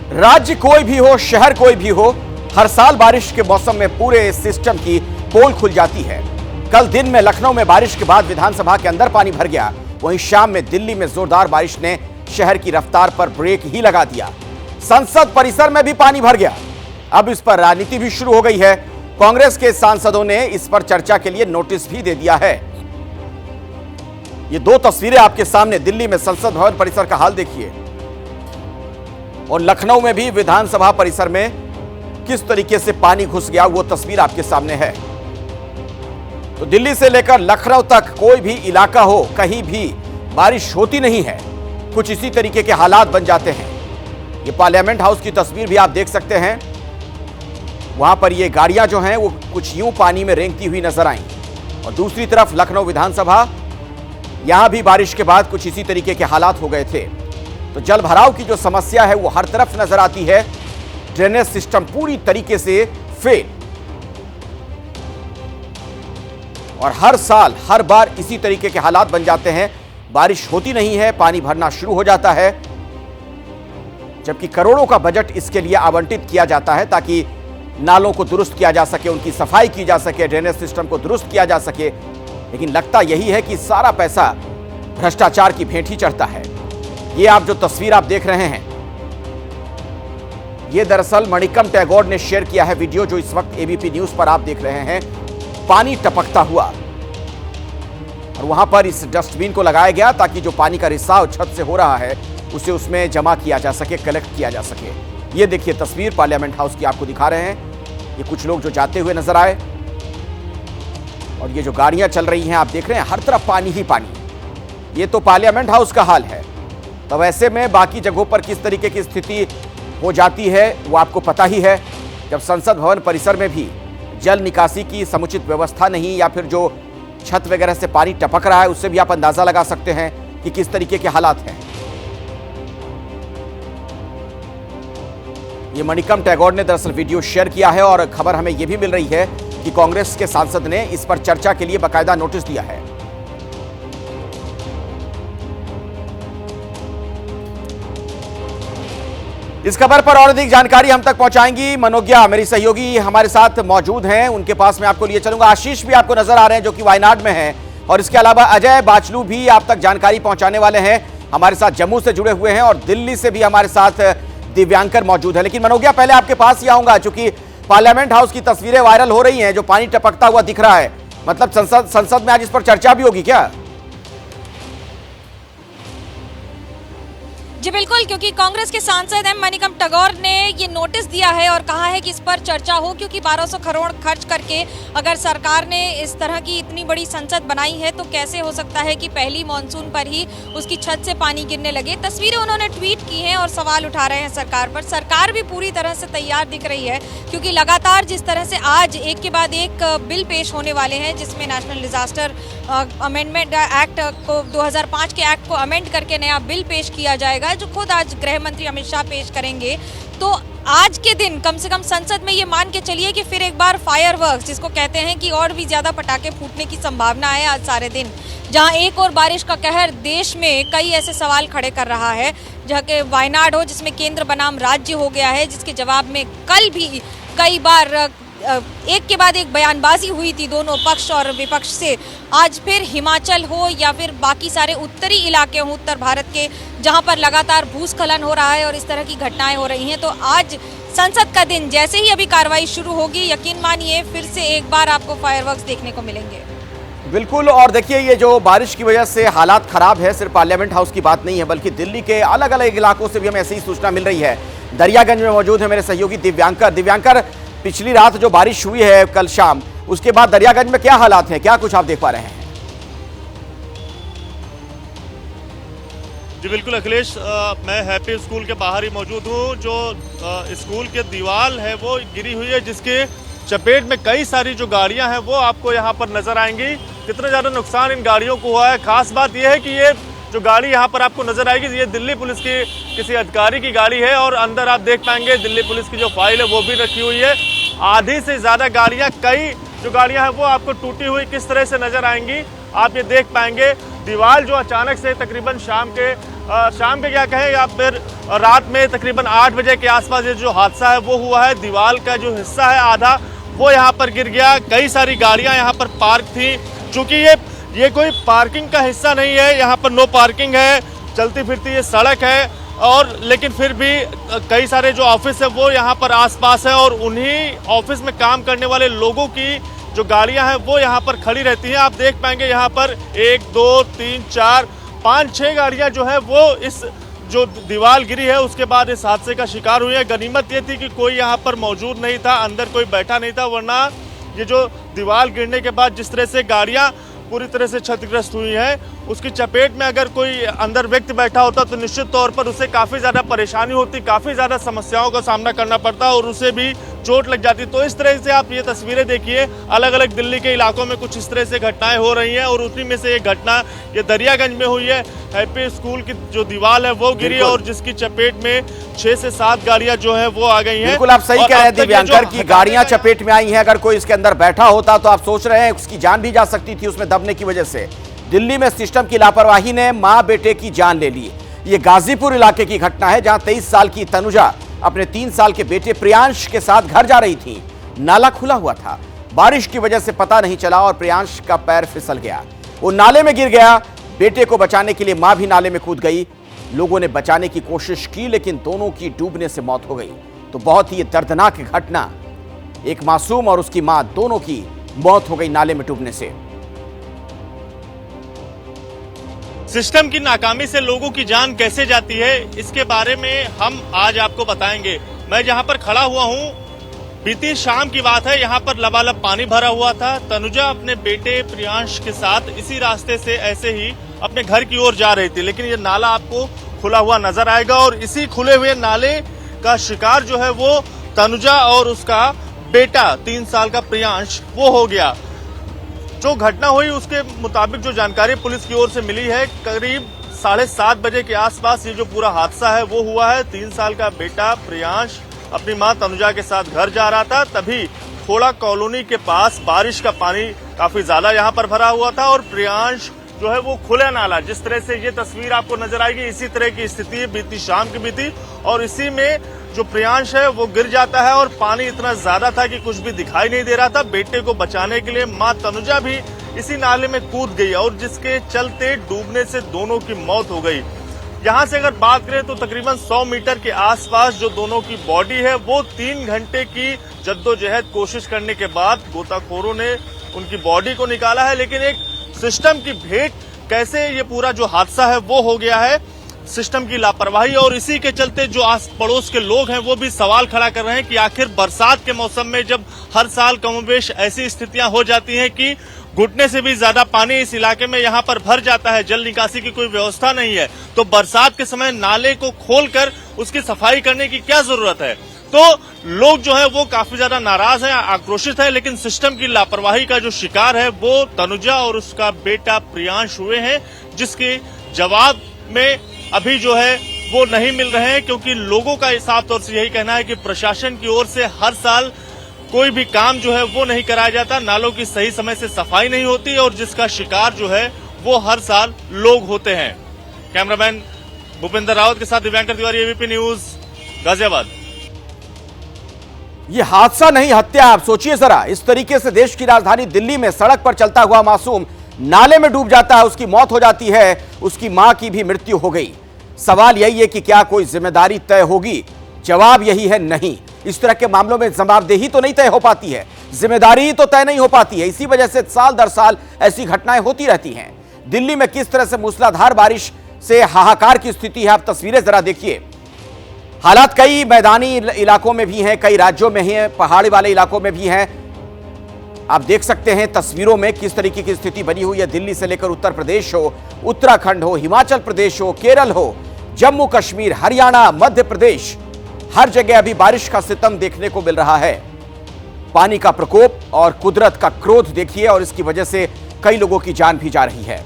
राज्य कोई भी हो, शहर कोई भी हो, हर साल बारिश के मौसम में पूरे सिस्टम की पोल खुल जाती है। कल दिन में लखनऊ में बारिश के बाद विधानसभा के अंदर पानी भर गया। वहीं शाम में दिल्ली में जोरदार बारिश ने शहर की रफ्तार पर ब्रेक ही लगा दिया। संसद परिसर में भी पानी भर गया। अब इस पर राजनीति भी शुरू हो गई है। कांग्रेस के सांसदों ने इस पर चर्चा के लिए नोटिस भी दे दिया है। ये दो तस्वीरें आपके सामने, दिल्ली में संसद भवन परिसर का हाल देखिए और लखनऊ में भी विधानसभा परिसर में किस तरीके से पानी घुस गया वो तस्वीर आपके सामने है। तो दिल्ली से लेकर लखनऊ तक कोई भी इलाका हो, कहीं भी बारिश होती नहीं है। कुछ इसी तरीके के हालात बन जाते हैं। ये पार्लियामेंट हाउस की तस्वीर भी आप देख सकते हैं। वहां पर ये गाड़ियां जो हैं वो कुछ यूं पानी में रेंगती हुई नजर आई और दूसरी तरफ लखनऊ विधानसभा, यहां भी बारिश के बाद कुछ इसी तरीके के हालात हो गए थे। तो जल भराव की जो समस्या है वो हर तरफ नजर आती है। ड्रेनेज सिस्टम पूरी तरीके से फेल और हर साल हर बार इसी तरीके के हालात बन जाते हैं। बारिश होती नहीं है, पानी भरना शुरू हो जाता है, जबकि करोड़ों का बजट इसके लिए आवंटित किया जाता है ताकि नालों को दुरुस्त किया जा सके, उनकी सफाई की जा सके, ड्रेनेज सिस्टम को दुरुस्त किया जा सके। लेकिन लगता यही है कि सारा पैसा भ्रष्टाचार की भेंट ही चढ़ता है। ये आप जो तस्वीर आप देख रहे हैं, ये दरअसल मणिकम टैगोर ने शेयर किया है वीडियो, जो इस वक्त एबीपी न्यूज पर आप देख रहे हैं। पानी टपकता हुआ और वहां पर इस डस्टबिन को लगाया गया ताकि जो पानी का रिसाव छत से हो रहा है उसे उसमें जमा किया जा सके, कलेक्ट किया जा सके। ये देखिए तस्वीर पार्लियामेंट हाउस की आपको दिखा रहे हैं। ये कुछ लोग जो जाते हुए नजर आए और ये जो गाड़ियां चल रही हैं आप देख रहे हैं, हर तरफ पानी ही पानी। ये तो पार्लियामेंट हाउस का हाल है। तो ऐसे में बाकी जगहों पर किस तरीके की स्थिति हो जाती है वो आपको पता ही है। जब संसद भवन परिसर में भी जल निकासी की समुचित व्यवस्था नहीं, या फिर जो छत वगैरह से पानी टपक रहा है, उससे भी आप अंदाजा लगा सकते हैं कि किस तरीके के हालात हैं। ये मणिकम टैगोर ने दरअसल वीडियो शेयर किया है और खबर हमें यह भी मिल रही है कि कांग्रेस के सांसद ने इस पर चर्चा के लिए बाकायदा नोटिस दिया है। इस खबर पर और अधिक जानकारी हम तक पहुंचाएंगी मनोज्ञा, मेरी सहयोगी हमारे साथ मौजूद हैं। उनके पास मैं आपको लिए चलूंगा। आशीष भी आपको नजर आ रहे हैं जो कि वायनाड में हैं, और इसके अलावा अजय बाचलू भी आप तक जानकारी पहुंचाने वाले हैं, हमारे साथ जम्मू से जुड़े हुए हैं, और दिल्ली से भी हमारे साथ दिव्यांकर मौजूद है। लेकिन मनोज्ञा, पहले आपके पास ही आऊंगा, चूंकि पार्लियामेंट हाउस की तस्वीरें वायरल हो रही हैं, जो पानी टपकता हुआ दिख रहा है। मतलब संसद में आज इस पर चर्चा भी होगी क्या? जी बिल्कुल, क्योंकि कांग्रेस के सांसद एम मणिकम टैगोर ने ये नोटिस दिया है और कहा है कि इस पर चर्चा हो, क्योंकि 1200 करोड़ खर्च करके अगर सरकार ने इस तरह की इतनी बड़ी संसद बनाई है तो कैसे हो सकता है कि पहली मॉनसून पर ही उसकी छत से पानी गिरने लगे। तस्वीरें उन्होंने ट्वीट की हैं और सवाल उठा रहे हैं सरकार पर। सरकार भी पूरी तरह से तैयार दिख रही है, क्योंकि लगातार जिस तरह से आज एक के बाद एक बिल पेश होने वाले हैं, जिसमें नेशनल डिजास्टर अमेंडमेंट एक्ट को 2005 के एक्ट को अमेंड करके नया बिल पेश किया जाएगा, जो खुद आज गृह मंत्री अमित शाह पेश करेंगे। तो आज के दिन कम से कम संसद में ये मान के चलिए कि फिर एक बार फायरवर्क्स, जिसको कहते हैं कि और भी ज्यादा पटाखे फूटने की संभावना है आज सारे दिन, जहां एक और बारिश का कहर देश में कई ऐसे सवाल खड़े कर रहा है। जहां के वायनाड हो, जिसमें केंद्र बनाम राज्य हो गया है, जिसके जवाब में कल भी कई बार एक के बाद एक बयानबाजी हुई थी दोनों पक्ष और विपक्ष से। आज फिर हिमाचल हो या फिर बाकी सारे उत्तरी इलाके हों उत्तर भारत के, जहां पर लगातार भूस्खलन हो रहा है और इस तरह की घटनाएं हो रही हैं। तो आज संसद का दिन जैसे ही अभी कार्रवाई शुरू होगी, यकीन मानिए फिर से एक बार आपको फायरवर्क्स देखने को मिलेंगे। बिल्कुल, और देखिए ये जो बारिश की वजह से हालात खराब है, सिर्फ पार्लियामेंट हाउस की बात नहीं है, बल्कि दिल्ली के अलग अलग इलाकों से भी हमें ऐसी ही सूचना मिल रही है। दरियागंज में मौजूद है मेरे सहयोगी दिव्यांकर, पिछली रात जो बारिश हुई है कल शाम, उसके बाद दरियागंज में क्या हालात हैं, क्या कुछ आप देख पा रहे हैं? जी बिल्कुल अखिलेश, मैं हैप्पी स्कूल के बाहर ही मौजूद हूँ। जो स्कूल के दीवार है वो गिरी हुई है, जिसके चपेट में कई सारी जो गाड़ियां हैं वो आपको यहाँ पर नजर आएंगी। कितना ज़्यादा नुकसान इन गाड़ियों को हुआ है। खास बात यह है कि ये जो गाड़ी यहाँ पर आपको नजर आएगी, ये दिल्ली पुलिस की किसी अधिकारी की गाड़ी है, और अंदर आप देख पाएंगे दिल्ली पुलिस की जो फाइल है वो भी रखी हुई है। आधी से ज़्यादा गाड़ियाँ, कई जो गाड़ियाँ हैं वो आपको टूटी हुई किस तरह से नजर आएंगी आप ये देख पाएंगे। दीवार जो अचानक से तकरीबन शाम के शाम के क्या कहें या फिर रात में तकरीबन 8 बजे के आसपास ये जो हादसा है वो हुआ है। दीवार का जो हिस्सा है आधा वो यहाँ पर गिर गया। कई सारी गाड़ियाँ यहाँ पर पार्क थी। चूँकि ये कोई पार्किंग का हिस्सा नहीं है, यहाँ पर नो पार्किंग है, चलती फिरती ये सड़क है। और लेकिन फिर भी कई सारे जो ऑफिस है वो यहाँ पर आसपास है और उन्हीं ऑफिस में काम करने वाले लोगों की जो गाड़ियाँ हैं वो यहाँ पर खड़ी रहती हैं। आप देख पाएंगे यहाँ पर 1 2 3 4 5 6 गाड़ियाँ जो है वो इस जो दीवार गिरी है उसके बाद इस हादसे का शिकार हुई है। गनीमत ये थी कि कोई यहाँ पर मौजूद नहीं था, अंदर कोई बैठा नहीं था, वरना ये जो दीवार गिरने के बाद जिस तरह से गाड़ियाँ पूरी तरह से क्षतिग्रस्त हुई है उसकी चपेट में अगर कोई अंदर व्यक्ति बैठा होता तो निश्चित तौर पर उसे काफ़ी ज़्यादा परेशानी होती, काफ़ी ज़्यादा समस्याओं का सामना करना पड़ता और उसे भी चोट लग जाती। तो इस तरह से आप ये तस्वीरें देखिए, अलग अलग दिल्ली के इलाकों में कुछ इस तरह से घटनाएं हो रही हैं और उसी में से एक घटना ये दरियागंज में हुई है। हैप्पी स्कूल की जो दीवार है वो गिरी और जिसकी चपेट में 6 से 7 गाड़ियां जो है वो आ गई हैं। बिल्कुल आप सही कह रहे हैं दिव्यांकर की गाड़ियां चपेट में आई हैं। अगर कोई इसके अंदर बैठा होता तो आप सोच रहे हैं उसकी जान भी जा सकती थी उसमें दबने की वजह से। दिल्ली में सिस्टम की लापरवाही ने मां बेटे की जान ले ली। ये गाजीपुर इलाके की घटना है जहां 23 साल की तनुजा अपने 3 साल के बेटे प्रियांश के साथ घर जा रही थी। नाला खुला हुआ था, बारिश की वजह से पता नहीं चला और प्रियांश का पैर फिसल गया, वो नाले में गिर गया। बेटे को बचाने के लिए मां भी नाले में कूद गई। लोगों ने बचाने की कोशिश की लेकिन दोनों की डूबने से मौत हो गई। तो बहुत ही दर्दनाक घटना, एक मासूम और उसकी मां दोनों की मौत हो गई नाले में डूबने से। सिस्टम की नाकामी से लोगों की जान कैसे जाती है इसके बारे में हम आज आपको बताएंगे। मैं जहां पर खड़ा हुआ हूं, बीती शाम की बात है, यहाँ पर लबालब पानी भरा हुआ था। तनुजा अपने बेटे प्रियांश के साथ इसी रास्ते से ऐसे ही अपने घर की ओर जा रही थी, लेकिन ये नाला आपको खुला हुआ नजर आएगा और इसी खुले हुए नाले का शिकार जो है वो तनुजा और उसका बेटा 3 साल का प्रियांश वो हो गया। जो घटना हुई उसके मुताबिक जो जानकारी पुलिस की ओर से मिली है, करीब 7:30 बजे के आसपास ये जो पूरा हादसा है वो हुआ है। 3 साल का बेटा प्रियांश अपनी मां तनुजा के साथ घर जा रहा था, तभी खोड़ा कॉलोनी के पास बारिश का पानी काफी ज्यादा यहां पर भरा हुआ था और प्रियांश जो है वो खुले नाला, जिस तरह से ये तस्वीर आपको नजर आएगी इसी तरह की स्थिति बीती शाम की भी थी और इसी में जो प्रियांश है वो गिर जाता है और पानी इतना ज्यादा था कि कुछ भी दिखाई नहीं दे रहा था। बेटे को बचाने के लिए मां तनुजा भी इसी नाले में कूद गई और जिसके चलते डूबने से दोनों की मौत हो गई। यहाँ से अगर बात करें तो तकरीबन 100 मीटर के आसपास जो दोनों की बॉडी है वो 3 घंटे की जद्दोजहद कोशिश करने के बाद गोताखोरों ने उनकी बॉडी को निकाला है, लेकिन एक सिस्टम की भेंट कैसे ये पूरा जो हादसा है वो हो गया है, सिस्टम की लापरवाही। और इसी के चलते जो आस पड़ोस के लोग हैं वो भी सवाल खड़ा कर रहे हैं कि आखिर बरसात के मौसम में जब हर साल कमोबेश ऐसी स्थितियां हो जाती हैं कि घुटने से भी ज्यादा पानी इस इलाके में यहाँ पर भर जाता है, जल निकासी की कोई व्यवस्था नहीं है, तो बरसात के समय नाले को खोलकर उसकी सफाई करने की क्या जरूरत है। तो लोग जो है वो काफी ज्यादा नाराज हैं, आक्रोशित है, लेकिन सिस्टम की लापरवाही का जो शिकार है वो तनुजा और उसका बेटा प्रियांश हुए हैं, जिसके जवाब में अभी जो है वो नहीं मिल रहे हैं, क्योंकि लोगों का साफ तौर से यही कहना है कि प्रशासन की ओर से हर साल कोई भी काम जो है वो नहीं कराया जाता, नालों की सही समय से सफाई नहीं होती और जिसका शिकार जो है वो हर साल लोग होते हैं। कैमरामैन भूपेंद्र रावत के साथ दिव्यांकर तिवारी, एबीपी न्यूज, गाजियाबाद। ये हादसा नहीं हत्या। आप सोचिए जरा, इस तरीके से देश की राजधानी दिल्ली में सड़क पर चलता हुआ मासूम नाले में डूब जाता है, उसकी मौत हो जाती है, उसकी मां की भी मृत्यु हो गई। सवाल यही है कि क्या कोई जिम्मेदारी तय होगी? जवाब यही है नहीं। इस तरह के मामलों में जवाबदेही तो नहीं तय हो पाती है, जिम्मेदारी तो तय नहीं हो पाती है। इसी वजह से साल दर साल ऐसी घटनाएं होती रहती हैं। दिल्ली में किस तरह से मूसलाधार बारिश से हाहाकार की स्थिति है, आप तस्वीरें जरा देखिए। हालात कई मैदानी इलाकों में भी हैं, कई राज्यों में हैं, पहाड़ी वाले इलाकों में भी हैं। आप देख सकते हैं तस्वीरों में किस तरीके की स्थिति बनी हुई है। दिल्ली से लेकर उत्तर प्रदेश हो, उत्तराखंड हो, हिमाचल प्रदेश हो, केरल हो, जम्मू कश्मीर, हरियाणा, मध्य प्रदेश, हर जगह अभी बारिश का सितम देखने को मिल रहा है। पानी का प्रकोप और कुदरत का क्रोध देखिए और इसकी वजह से कई लोगों की जान भी जा रही है।